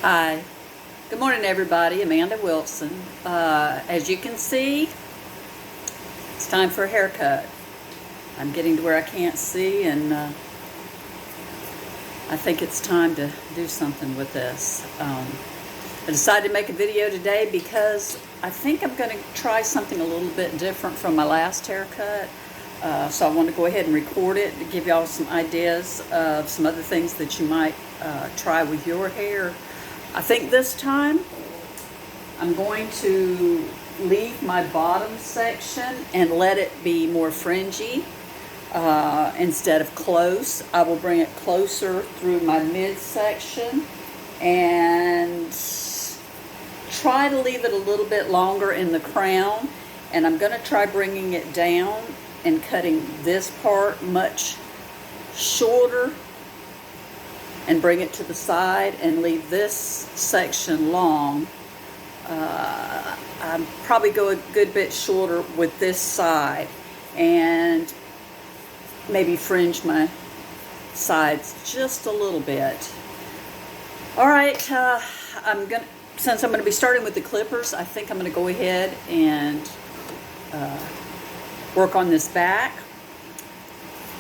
Hi. Good morning, everybody. Amanda Wilson. As you can see, it's time for a haircut. I'm getting to where I can't see, and I think it's time to do something with this. I decided to make a video today because I think I'm going to try something a little bit different from my last haircut. So I want to go ahead and record it to give y'all some ideas of some other things that you might try with your hair. I think this time I'm going to leave my bottom section and let it be more fringy instead of close. I will bring it closer through my midsection and try to leave it a little bit longer in the crown. And I'm going to try bringing it down and cutting this part much shorter and bring it to the side and leave this section long. I'd probably go a good bit shorter with this side and maybe fringe my sides just a little bit. All right, since I'm gonna be starting with the clippers, I think I'm gonna go ahead and work on this back.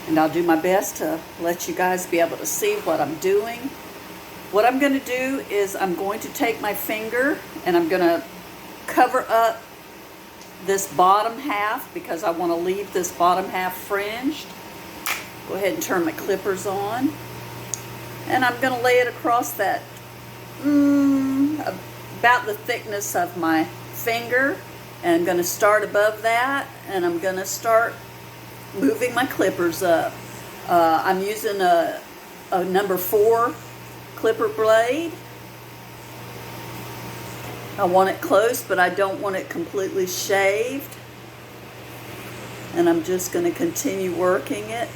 And I'll do my best to let you guys be able to see what I'm doing. What I'm going to do is I'm going to take my finger and I'm going to cover up this bottom half because I want to leave this bottom half fringed. Go ahead and turn my clippers on. And I'm going to lay it across that about the thickness of my finger. And I'm going to start above that and I'm going to start moving my clippers up. I'm using a number 4 clipper blade. I want it close, but I don't want it completely shaved. And I'm just going to continue working it.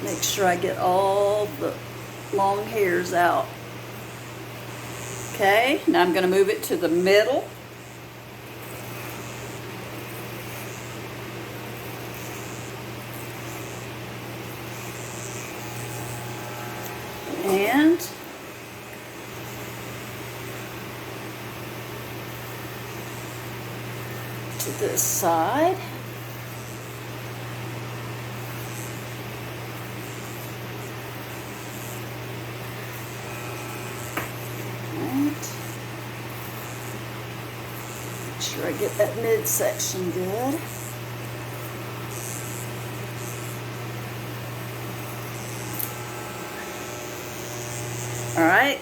Make sure I get all the long hairs out. Okay, now I'm going to move it to the middle. And to this side. And make sure I get that midsection good. All right,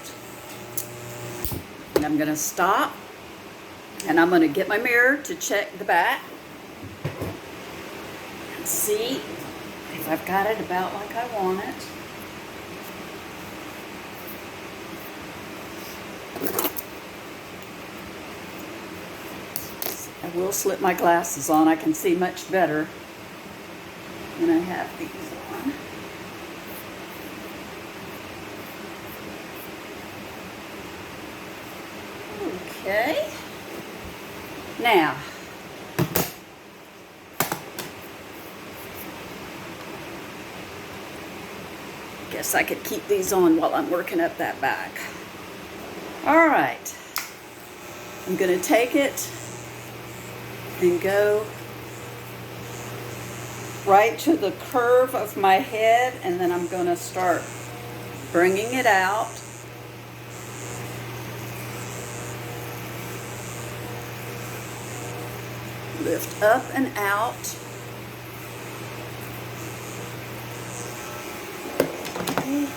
and I'm going to stop, and I'm going to get my mirror to check the back and see if I've got it about like I want it. I will slip my glasses on. I can see much better when I have these on. Okay, now, I guess I could keep these on while I'm working up that back. All right, I'm going to take it and go right to the curve of my head, and then I'm going to start bringing it out. Lift up and out. Okay.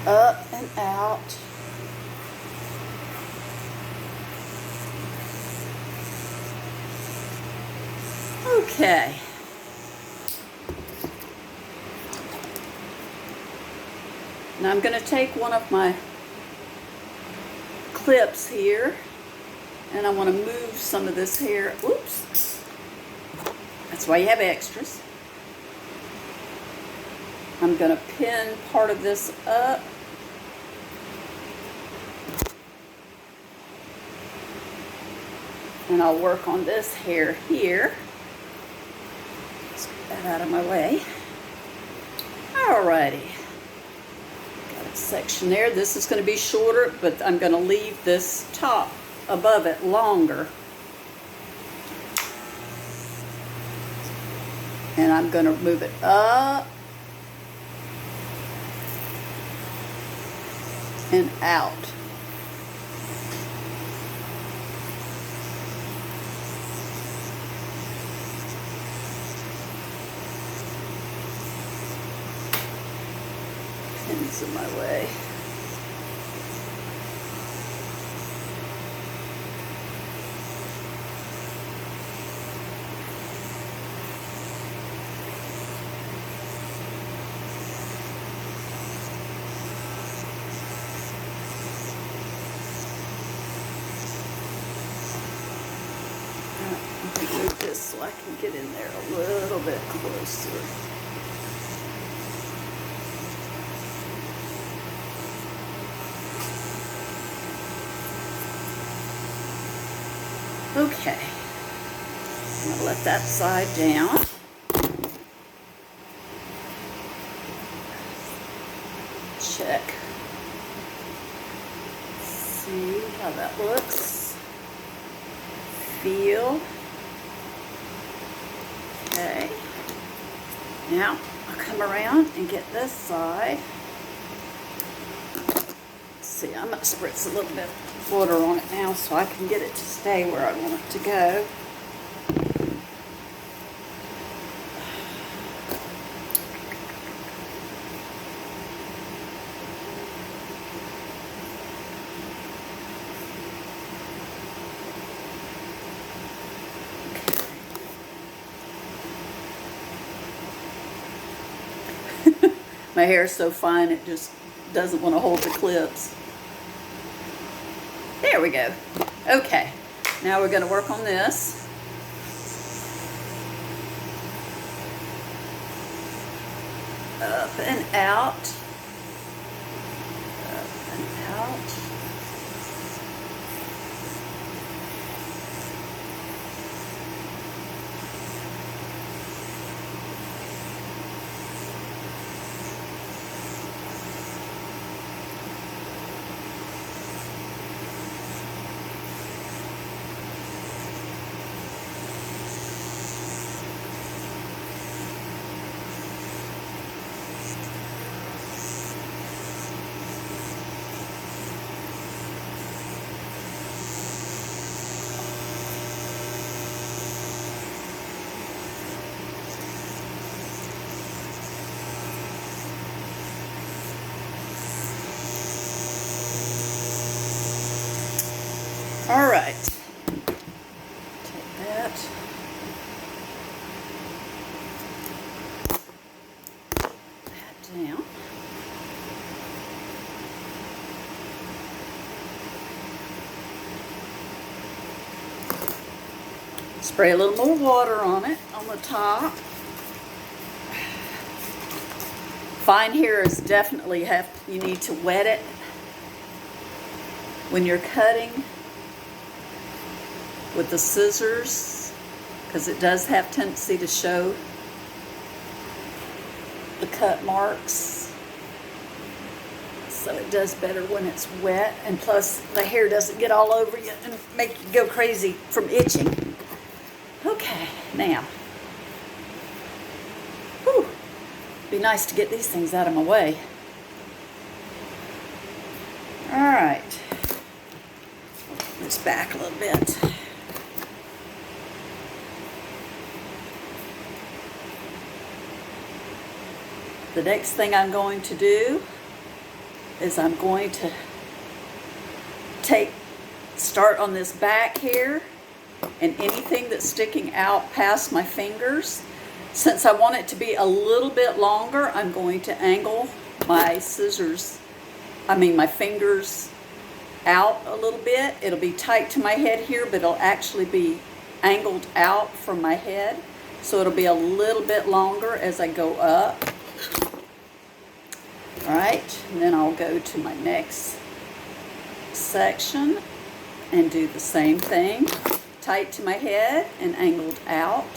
Up and out. Okay. Now I'm going to take one of my clips here. And I want to move some of this hair. Oops. That's why you have extras. I'm going to pin part of this up. And I'll work on this hair here. Let's get that out of my way. Alrighty. Got a section there. This is going to be shorter, but I'm going to leave this top above it longer. And I'm going to move it up and out. Pins in my way. Move this so I can get in there a little bit closer. Okay, I'm going to let that side down. Check. See how that looks. Feel. Okay. Now I'll come around and get this side. Let's see, I'm going to spritz a little bit of water on it now so I can get it to stay where I want it to go. My hair is so fine it just doesn't want to hold the clips. There we go. Okay, now we're going to work on this. Up and out. Up and out. All right, take that. That down. Spray a little more water on it on the top. Fine hair is definitely you need to wet it when you're cutting with the scissors, because it does have tendency to show the cut marks. So it does better when it's wet, and plus the hair doesn't get all over you and make you go crazy from itching. Okay, now, whew, be nice to get these things out of my way. All right, this back a little bit. The next thing I'm going to do is I'm going to start on this back here, and anything that's sticking out past my fingers, since I want it to be a little bit longer, I'm going to angle my my fingers out a little bit. It'll be tight to my head here, but it'll actually be angled out from my head. So it'll be a little bit longer as I go up. All right, and then I'll go to my next section and do the same thing. Tight to my head and angled out.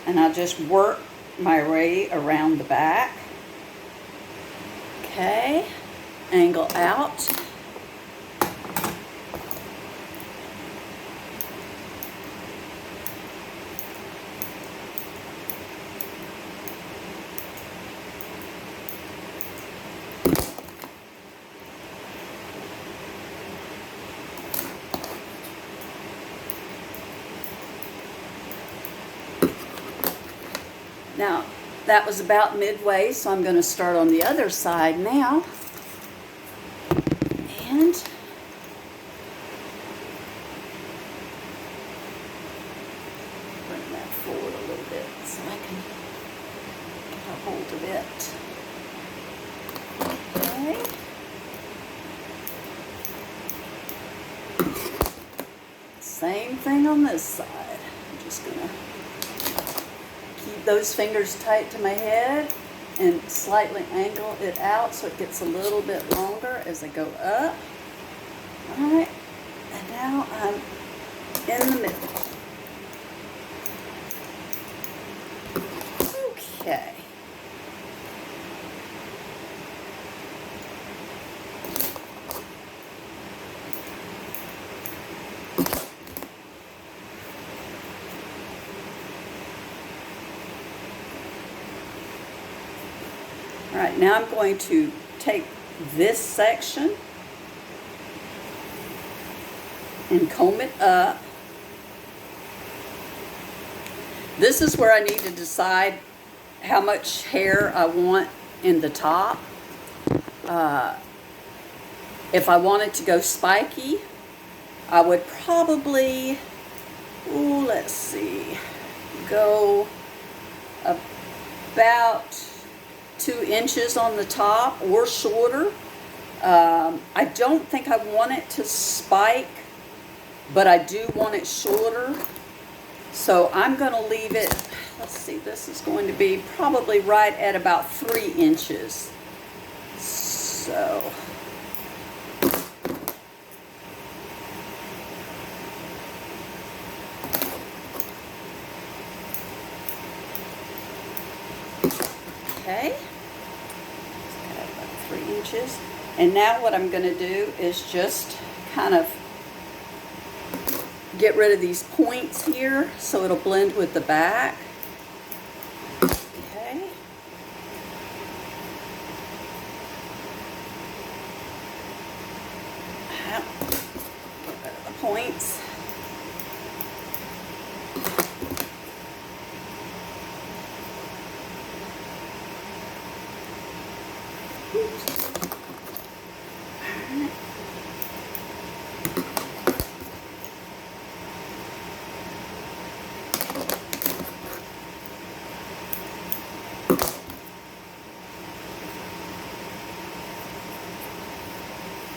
and I just work my way around the back. Okay, angle out. Now, that was about midway, so I'm going to start on the other side now. And bring that forward a little bit so I can get a hold of it. Okay. Same thing on this side. I'm just going to keep those fingers tight to my head and slightly angle it out so it gets a little bit longer as I go up. All right, and now I'm in the middle. Okay. All right, now I'm going to take this section and comb it up. This is where I need to decide how much hair I want in the top. If I wanted to go spiky, I would probably, let's see, go about 2 inches on the top or shorter. I don't think I want it to spike, but I do want it shorter. So I'm going to leave it, let's see, this is going to be probably right at about 3 inches. So, okay, about 3 inches. And now what I'm going to do is just kind of get rid of these points here so it'll blend with the back. Okay. Get rid of the points.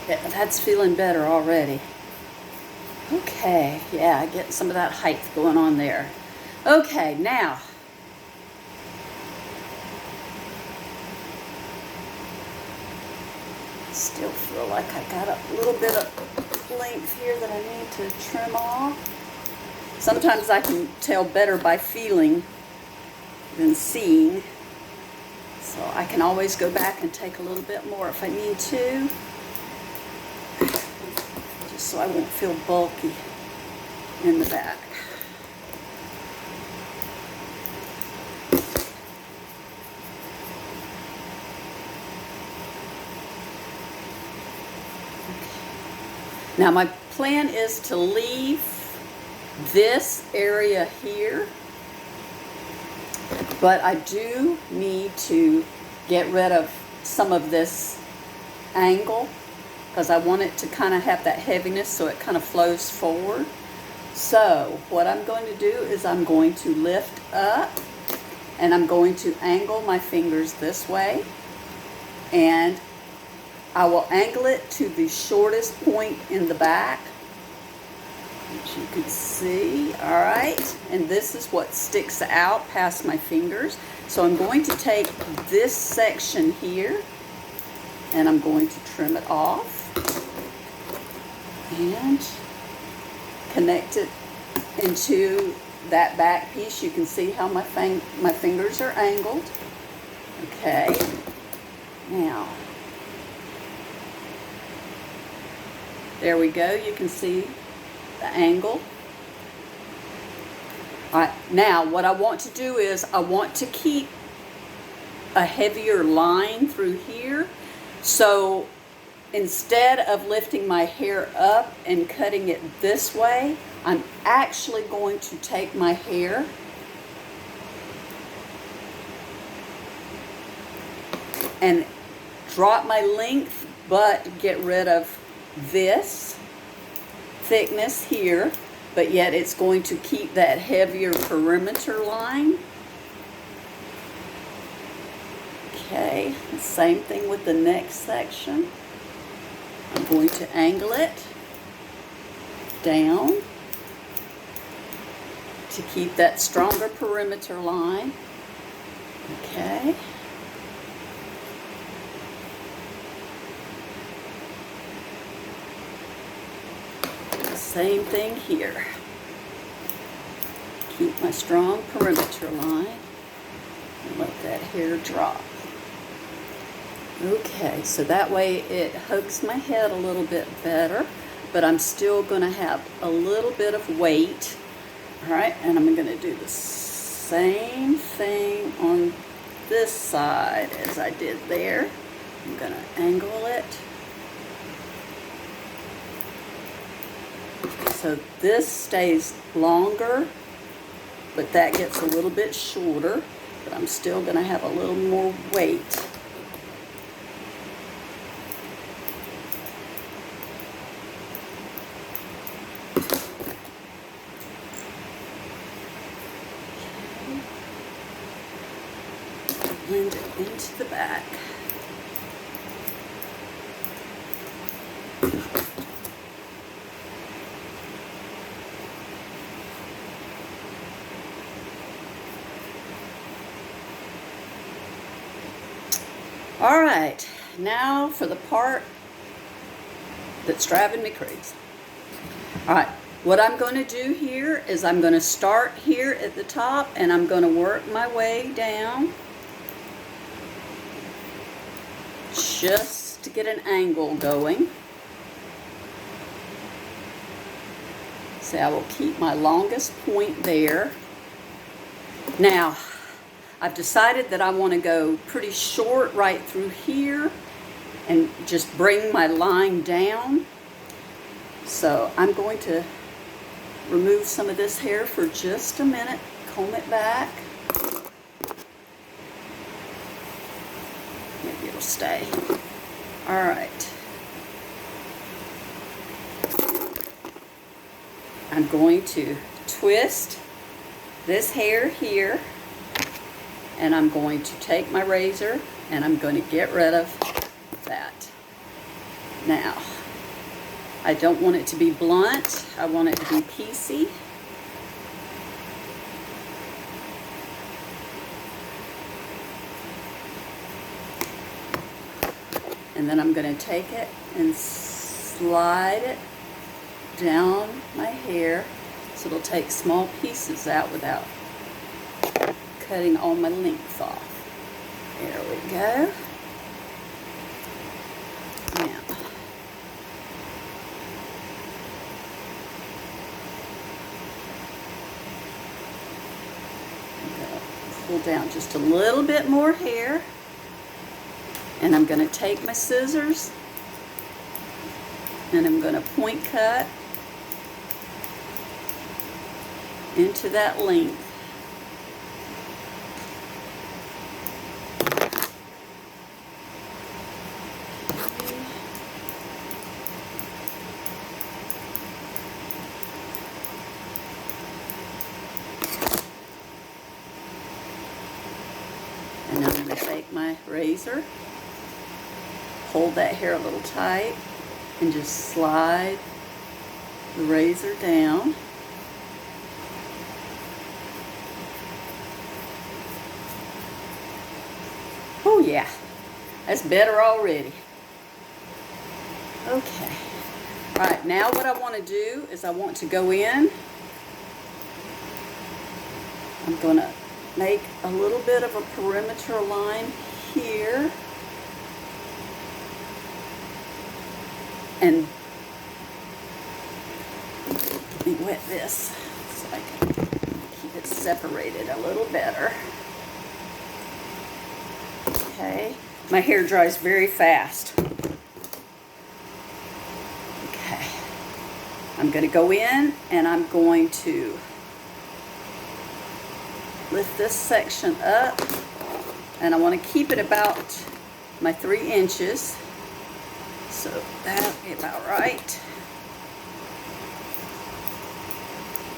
Yeah, that's feeling better already. Okay, yeah, getting some of that height going on there. Okay, now, still feel like I got a little bit of length here that I need to trim off. Sometimes I can tell better by feeling than seeing. So I can always go back and take a little bit more if I need to. Just so I won't feel bulky in the back. Now my plan is to leave this area here, but I do need to get rid of some of this angle because I want it to kind of have that heaviness so it kind of flows forward. So what I'm going to do is I'm going to lift up and I'm going to angle my fingers this way, and I will angle it to the shortest point in the back, as you can see. All right, and this is what sticks out past my fingers. So I'm going to take this section here and I'm going to trim it off and connect it into that back piece, you can see how my fingers are angled. Okay, now, there we go, you can see the angle. All right, now what I want to do is I want to keep a heavier line through here. So instead of lifting my hair up and cutting it this way, I'm actually going to take my hair and drop my length, but get rid of this thickness here, but yet it's going to keep that heavier perimeter line. Okay, same thing with the next section. I'm going to angle it down to keep that stronger perimeter line. Okay. Same thing here. Keep my strong perimeter line and let that hair drop. Okay, so that way it hugs my head a little bit better, but I'm still going to have a little bit of weight. All right, and I'm going to do the same thing on this side as I did there. I'm going to angle it. So this stays longer, but that gets a little bit shorter, but I'm still going to have a little more weight. Blend it into the back. All right, now for the part that's driving me crazy. All right, what I'm going to do here is I'm going to start here at the top and I'm going to work my way down just to get an angle going. So I will keep my longest point there. Now, I've decided that I want to go pretty short right through here and just bring my line down. So I'm going to remove some of this hair for just a minute, comb it back. Maybe it'll stay. All right. I'm going to twist this hair here, and I'm going to take my razor and I'm going to get rid of that. Now, I don't want it to be blunt. I want it to be piecey. And then I'm going to take it and slide it down my hair so it'll take small pieces out without cutting all my length off. There we go. Now, I'm going to pull down just a little bit more hair, and I'm going to take my scissors and I'm going to point cut into that length. And I'm going to take my razor, hold that hair a little tight, and just slide the razor down. Oh yeah, that's better already. Okay. All right, now what I want to do is I want to go in I'm going to make a little bit of a perimeter line here. And let me wet this so I can keep it separated a little better. Okay, my hair dries very fast. Okay, I'm going to go in and I'm going to lift this section up, and I want to keep it about my 3 inches, so that'll be about right.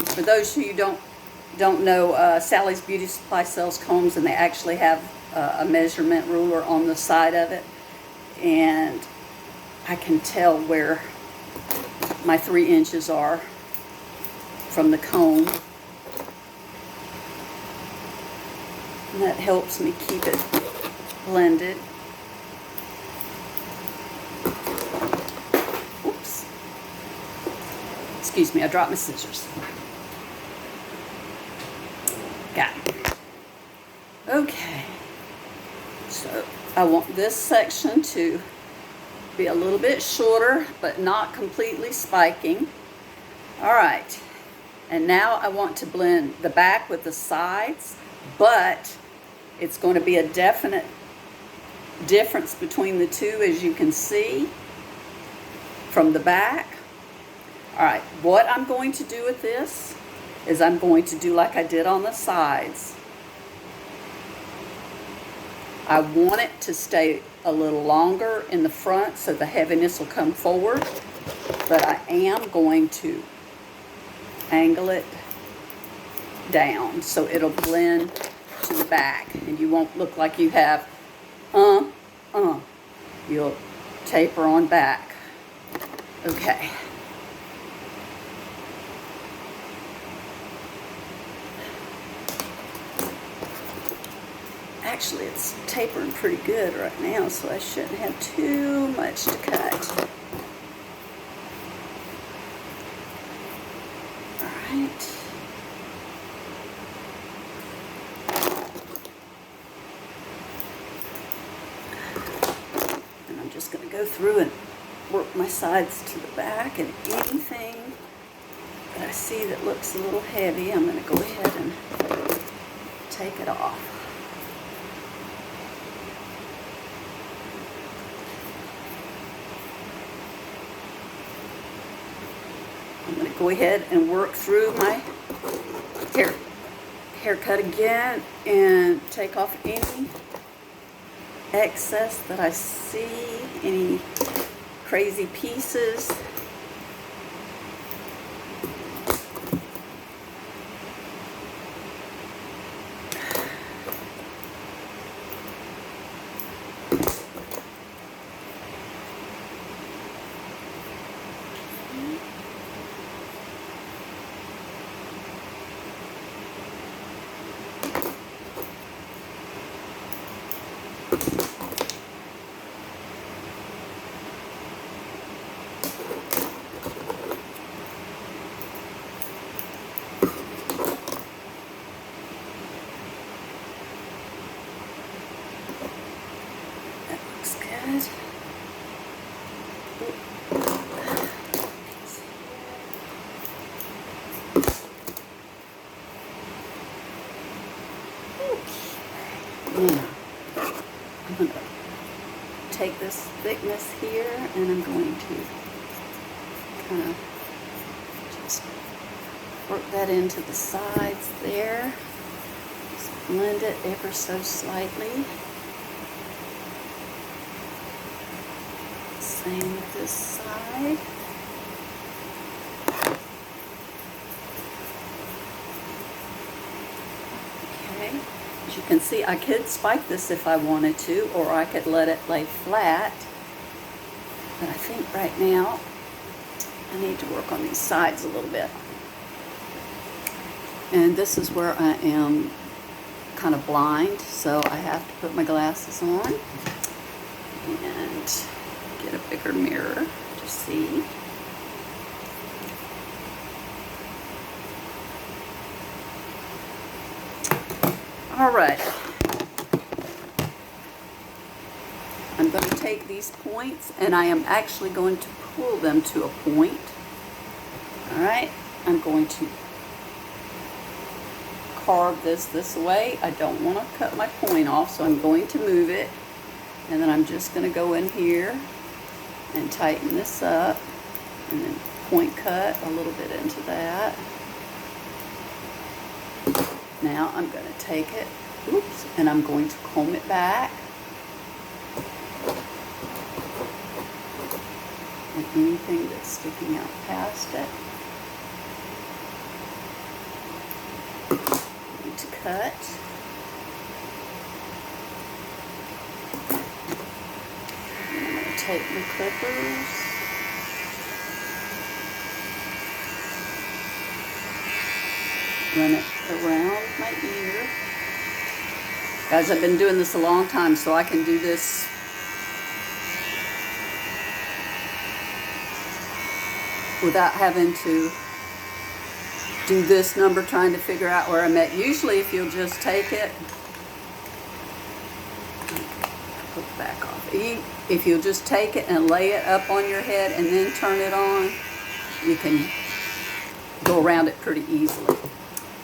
For those who don't know, Sally's Beauty Supply sells combs, and they actually have a measurement ruler on the side of it, and I can tell where my 3 inches are from the comb. And that helps me keep it blended. Oops. Excuse me, I dropped my scissors. Got it. Okay. So I want this section to be a little bit shorter, but not completely spiking. All right. And now I want to blend the back with the sides, but it's going to be a definite difference between the two, as you can see from the back. All right, what I'm going to do with this is I'm going to do like I did on the sides. I want it to stay a little longer in the front so the heaviness will come forward, but I am going to angle it down so it'll blend to the back, and you won't look like you have you'll taper on back. Okay. Actually, it's tapering pretty good right now, so I shouldn't have too much to cut. All right. Just going to go through and work my sides to the back, and anything that I see that looks a little heavy, I'm going to go ahead and take it off. I'm going to go ahead and work through my haircut again and take off any excess that I see, any crazy pieces. Now, I'm going to take this thickness here, and I'm going to kind of just work that into the sides there. Just blend it ever so slightly. Same with this side. Okay. As you can see, I could spike this if I wanted to, or I could let it lay flat. But I think right now I need to work on these sides a little bit. And this is where I am kind of blind, so I have to put my glasses on and get a bigger mirror to see. All right. I'm going to take these points and I am actually going to pull them to a point. All right. I'm going to carve this way. I don't want to cut my point off, so I'm going to move it. And then I'm just going to go in here and tighten this up and then point cut a little bit into that. Now I'm going to take it, oops, and I'm going to comb it back. And anything that's sticking out past it, I need to cut. And I'm going to take my clippers. Run it around my ear. Guys, I've been doing this a long time, so I can do this without having to do this number trying to figure out where I'm at. Usually if you'll just take it, put the back off. If you'll just take it and lay it up on your head and then turn it on, you can go around it pretty easily.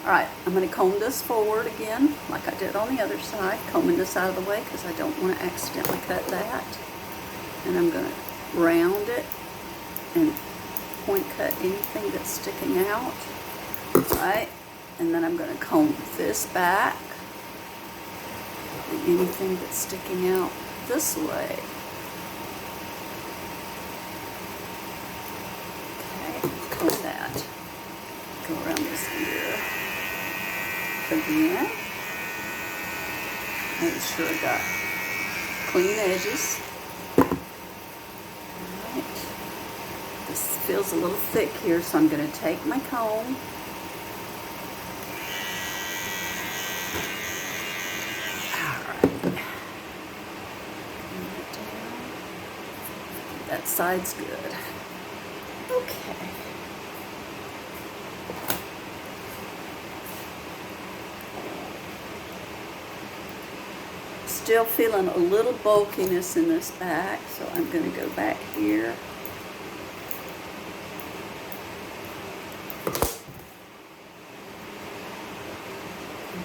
Alright, I'm going to comb this forward again, like I did on the other side, combing this out of the way because I don't want to accidentally cut that. And I'm going to round it and point cut anything that's sticking out. Alright, and then I'm going to comb this back and anything that's sticking out this way. Okay, comb that. Go around this ear. Again, make sure I got clean edges. Alright, this feels a little thick here, so I'm going to take my comb that side's good. Okay. Still feeling a little bulkiness in this back, so I'm going to go back here.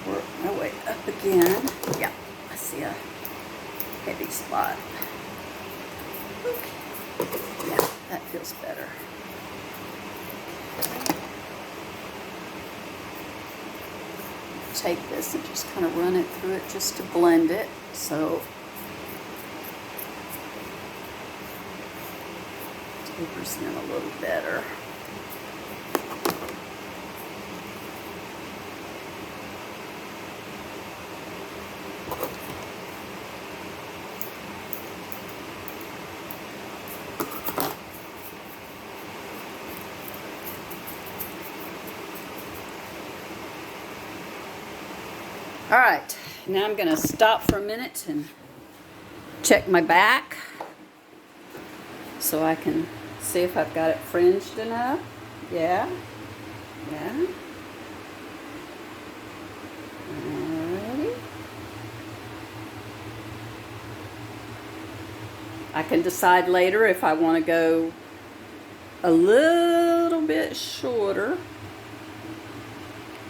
Work my way up again. Yeah, I see a heavy spot. Okay. Yeah, that feels better. Take this and just kind of run it through it just to blend it. So tapers in a little better. All right, now I'm going to stop for a minute and check my back so I can see if I've got it fringed enough. Yeah. Alrighty. I can decide later if I want to go a little bit shorter.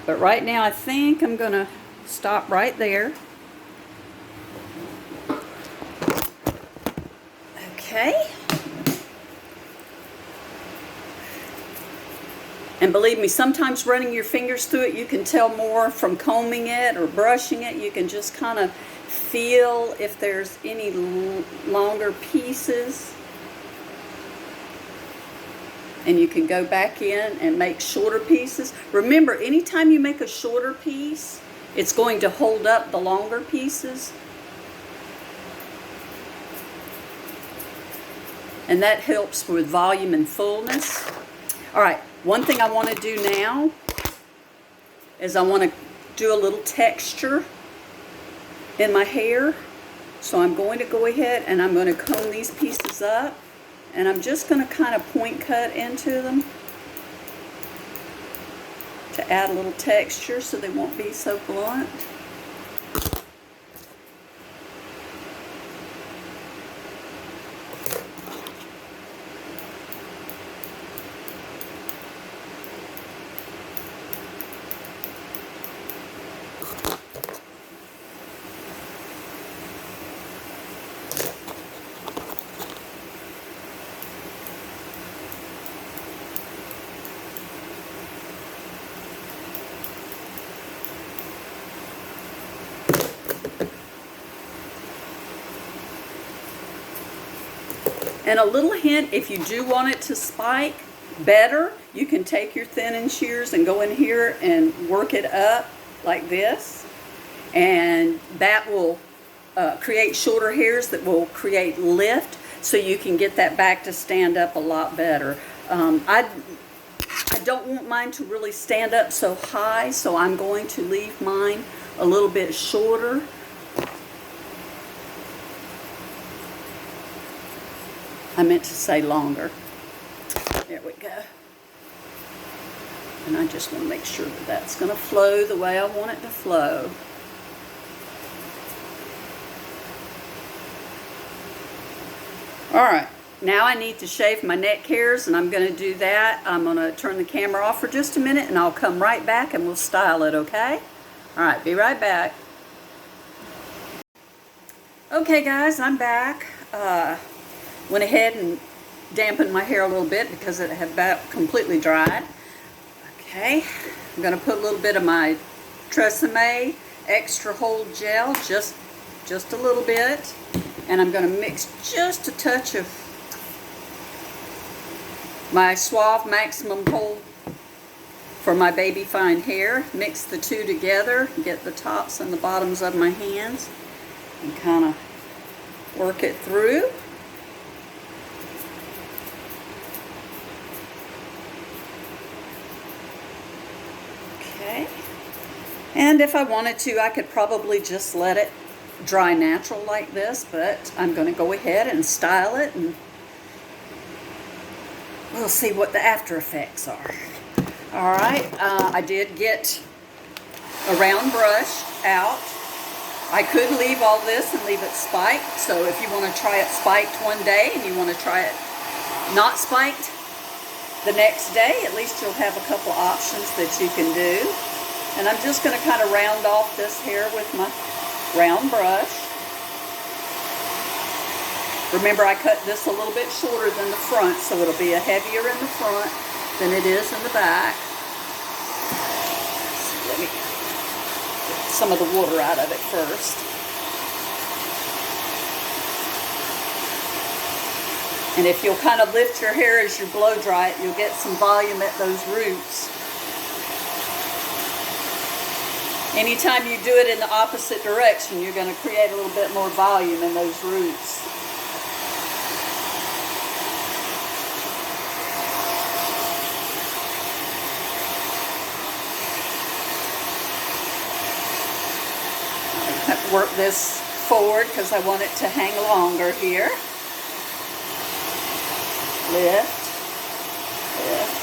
But right now I think I'm going to stop right there. Okay. And believe me, sometimes running your fingers through it, you can tell more from combing it or brushing it. You can just kind of feel if there's any longer pieces. And you can go back in and make shorter pieces. Remember, anytime you make a shorter piece, it's going to hold up the longer pieces. And that helps with volume and fullness. All right, one thing I want to do now is I want to do a little texture in my hair. So I'm going to go ahead and I'm going to comb these pieces up. And I'm just going to kind of point cut into them to add a little texture so they won't be so blunt. And a little hint, if you do want it to spike better, you can take your thinning shears and go in here and work it up like this. And that will create shorter hairs that will create lift, so you can get that back to stand up a lot better. I don't want mine to really stand up so high, so I'm going to leave mine a little bit shorter. I meant to say longer. There we go. And I just want to make sure that that's going to flow the way I want it to flow. Alright, now I need to shave my neck hairs, and I'm going to do that. I'm going to turn the camera off for just a minute, and I'll come right back and we'll style it, okay? Alright, be right back. Okay guys, I'm back. Went ahead and dampened my hair a little bit because it had about completely dried. Okay, I'm going to put a little bit of my Tresemme Extra Hold Gel, just a little bit. And I'm going to mix just a touch of my Suave Maximum Hold for my baby fine hair. Mix the two together, get the tops and the bottoms of my hands, and kind of work it through. Okay. And if I wanted to, I could probably just let it dry natural like this, but I'm going to go ahead and style it, and we'll see what the after effects are. Alright, I did get a round brush out. I could leave all this and leave it spiked, so if you want to try it spiked one day and you want to try it not spiked the next day, at least you'll have a couple options that you can do. And I'm just going to kind of round off this hair with my round brush. Remember, I cut this a little bit shorter than the front, so it'll be heavier in the front than it is in the back. So let me get some of the water out of it first. And if you'll kind of lift your hair as you blow dry it, you'll get some volume at those roots. Anytime you do it in the opposite direction, you're going to create a little bit more volume in those roots. I have to work this forward because I want it to hang longer here. Lift, lift.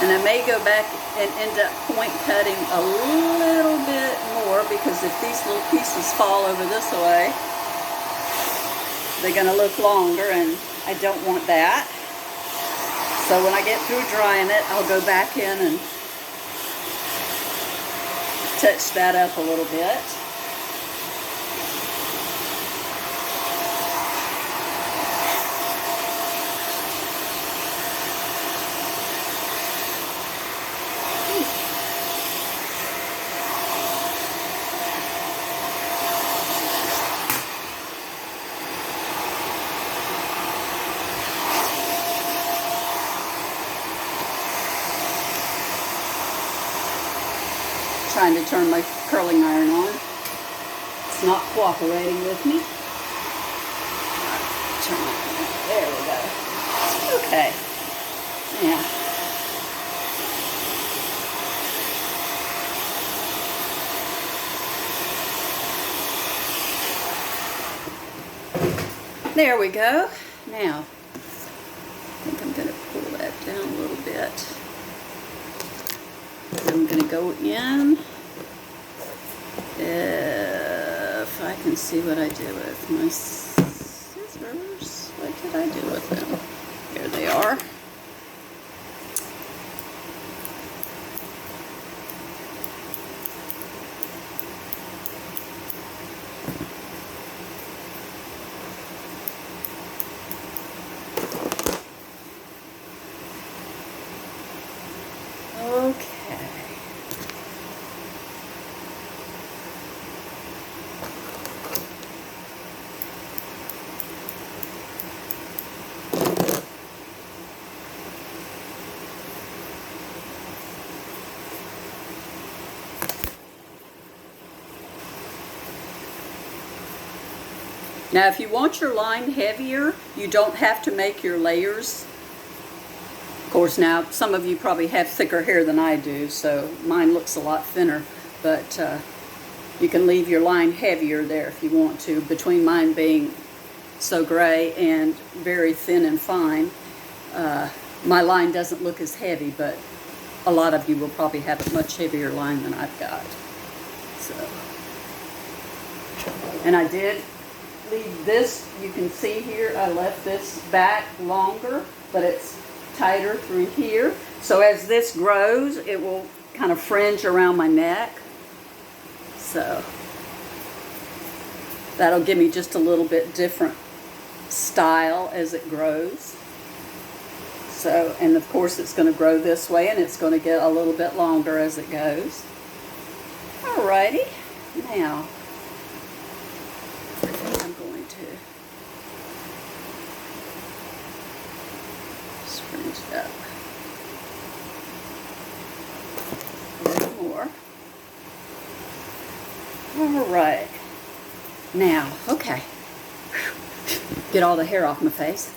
And I may go back and end up point cutting a little bit more, because if these little pieces fall over this way, they're going to look longer, and I don't want that. So when I get through drying it, I'll go back in and touch that up a little bit. trying to turn my curling iron on. It's not cooperating with me. Turn it on. There we go. Okay. Yeah. There we go. Now, I think I'm going to pull that down a little bit. I'm going to go in. If I can see what I do with my scissors. What did I do with them? Here they are. Okay. Now, if you want your line heavier, you don't have to make your layers. Of course, now, some of you probably have thicker hair than I do, so mine looks a lot thinner. But you can leave your line heavier there if you want to. Between mine being so gray and very thin and fine, my line doesn't look as heavy, but a lot of you will probably have a much heavier line than I've got. So, and I did leave this, you can see here, I left this back longer, but it's tighter through here. So as this grows, it will kind of fringe around my neck. So that'll give me just a little bit different style as it grows. So, and of course it's going to grow this way, and it's going to get a little bit longer as it goes. Alrighty, now I think I'm going to fringe it up a little more. Alright, now, okay, get all the hair off my face.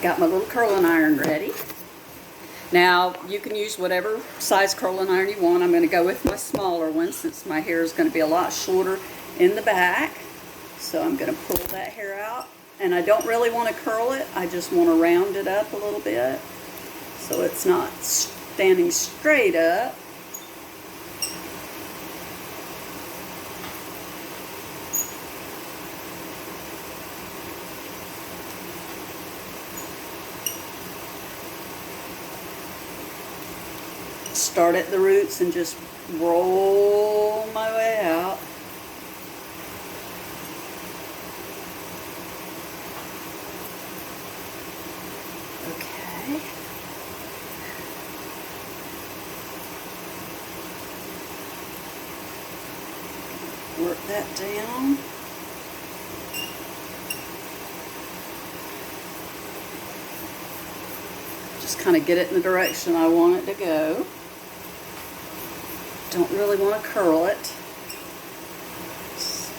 Got my little curling iron ready. Now, you can use whatever size curling iron you want. I'm going to go with my smaller one since my hair is going to be a lot shorter in the back. So I'm going to pull that hair out. And I don't really want to curl it. I just want to round it up a little bit so it's not standing straight up. Start at the roots and just roll my way out. Okay. Work that down. Just kind of get it in the direction I want it to go. Don't really want to curl it. Just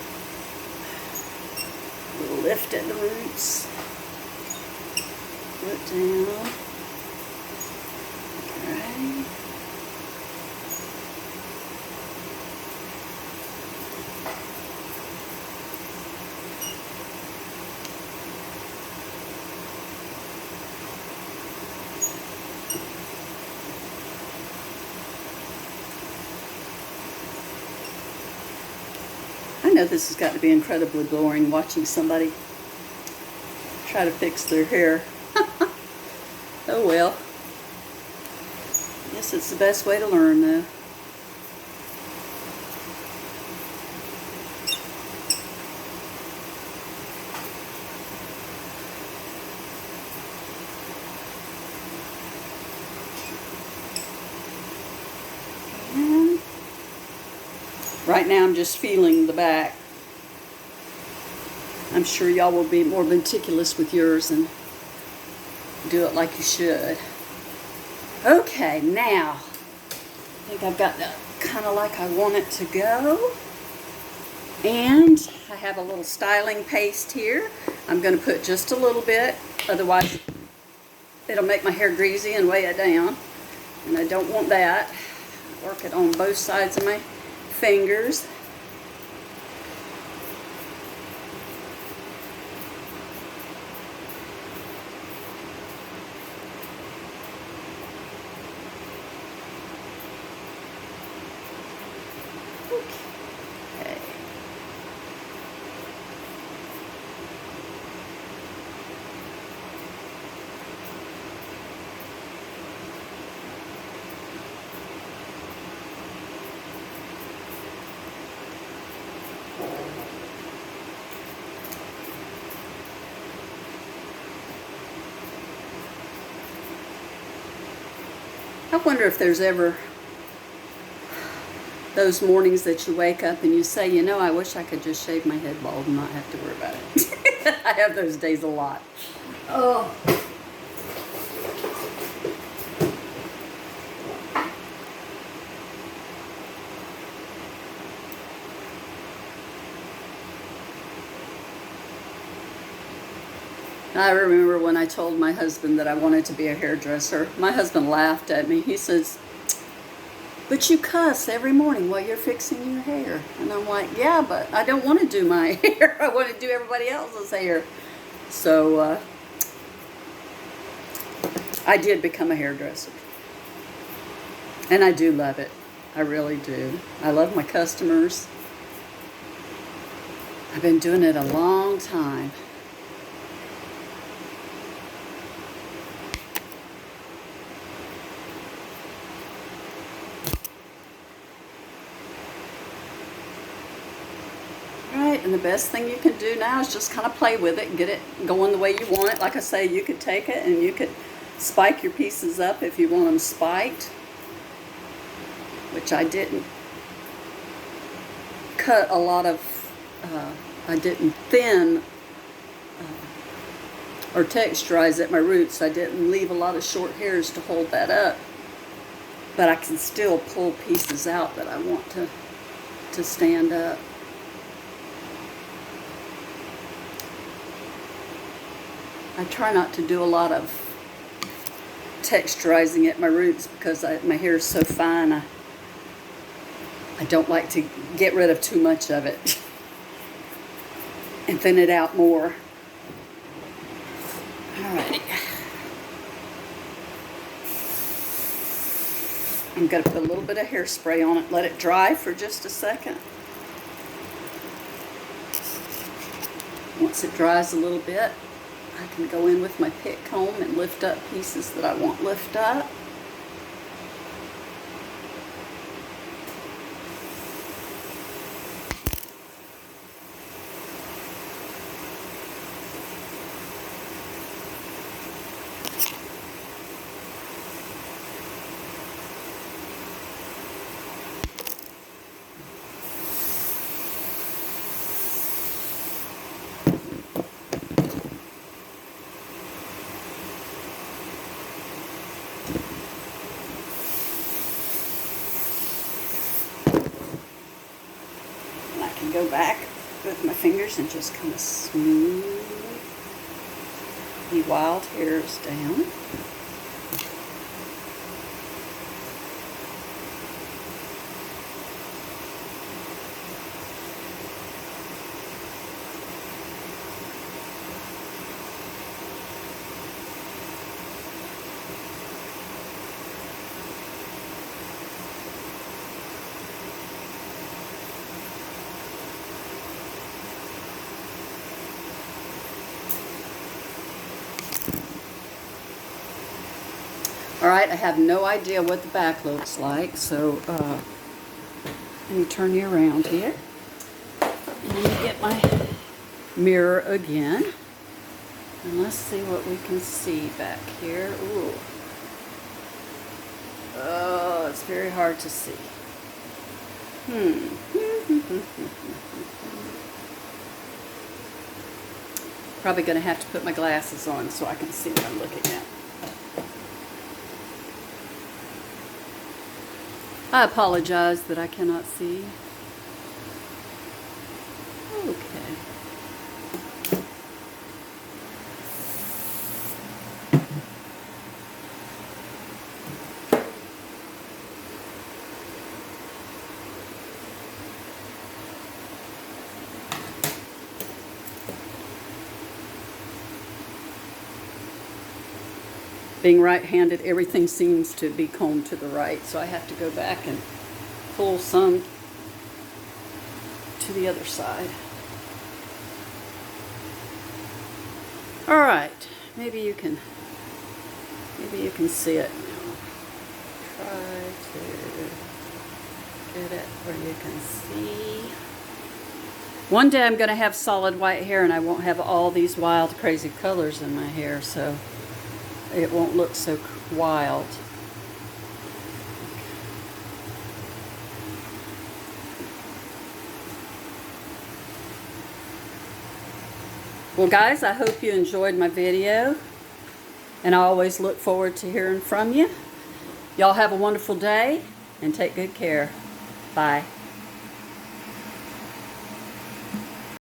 lift at the roots. Pull it down. Okay. I know this has got to be incredibly boring watching somebody try to fix their hair. Oh well. I guess it's the best way to learn though. Right now I'm just feeling the back. I'm sure y'all will be more meticulous with yours and do it like you should. Okay, now think I've got that kind of like I want it to go. And I have a little styling paste here. I'm going to put just a little bit, otherwise it'll make my hair greasy and weigh it down. And I don't want that. Work it on both sides of my fingers. Okay. I wonder if there's ever those mornings that you wake up and you say, you know, I wish I could just shave my head bald and not have to worry about it. I have those days a lot. Oh. I remember when I told my husband that I wanted to be a hairdresser. My husband laughed at me. He says, but you cuss every morning while you're fixing your hair. And I'm like, yeah, but I don't want to do my hair. I want to do everybody else's hair. So I did become a hairdresser. And I do love it. I really do. I love my customers. I've been doing it a long time. And the best thing you can do now is just kind of play with it and get it going the way you want it. Like I say, you could take it and you could spike your pieces up if you want them spiked, which I didn't cut a lot of, I didn't thin or texturize at my roots. I didn't leave a lot of short hairs to hold that up, but I can still pull pieces out that I want to stand up. I try not to do a lot of texturizing at my roots because my hair is so fine. I don't like to get rid of too much of it and thin it out more. Alrighty. I'm going to put a little bit of hairspray on it, let it dry for just a second. Once it dries a little bit, I can go in with my pick comb and lift up pieces that I want lift up. Go back with my fingers and just kind of smooth the wild hairs down. Alright, I have no idea what the back looks like, so let me turn you around here. And let me get my mirror again. And let's see what we can see back here. Ooh. Oh, it's very hard to see. Probably going to have to put my glasses on so I can see what I'm looking at. I apologize that I cannot see. Okay. Being right-handed, everything seems to be combed to the right, so I have to go back and pull some to the other side. All right, maybe you can see it now. Try to get it where you can see. One day I'm going to have solid white hair and I won't have all these wild, crazy colors in my hair, so it won't look so wild. Well, guys, I hope you enjoyed my video, and I always look forward to hearing from you. Y'all have a wonderful day, and take good care. Bye.